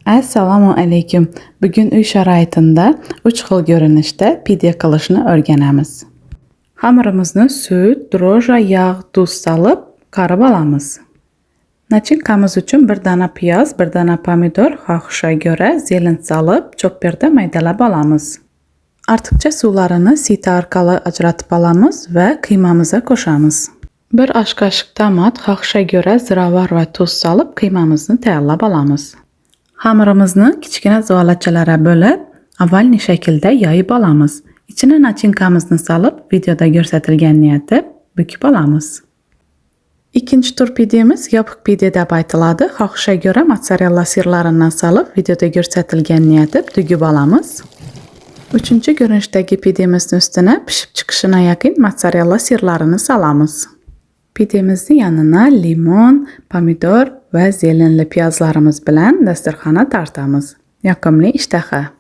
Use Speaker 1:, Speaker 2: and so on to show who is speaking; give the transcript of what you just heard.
Speaker 1: Assalomu alaykum. Bugun uy sharoitida 3 xil ko'rinishda pide qilishni o'rganamiz. Xamirimizni sut, dro'ja, yog', tuz solib qarib olamiz. Nachinkamiz uchun 1 dona piyoz, 1 dona pomidor, xohishga ko'ra zelin solib chopperda maydalab olamiz. Ortiqcha suvlarini sita orqali ajratib olamiz va qiymamizga qo'shamiz. 1 osh qoshiq tomat, xohishga ko'ra ziravor va tuz solib qiymamizni tayyorlab olamiz. Xamirimizni kichkina zolachalarga bo'lib, ovalniy shaklda yoyib olamiz. Ichini nachinkamizni solib, videoda ko'rsatilganini etib bukib olamiz. Ikkinchi tur pidemiz yopiq pide deb aytiladi. Xohishga ko'ra mozzarella sirlaridan solib, videoda ko'rsatilganini etib tugib olamiz. Uchinchi ko'rinishdagi pidemizning ustiga pishib chiqishina yaqin mozzarella sirlarini solamiz. Pidemizni yanına limon, pomidor va zelinli piyozlarimiz bilan dasturxonga tortamiz. Yoqimli ishtaha!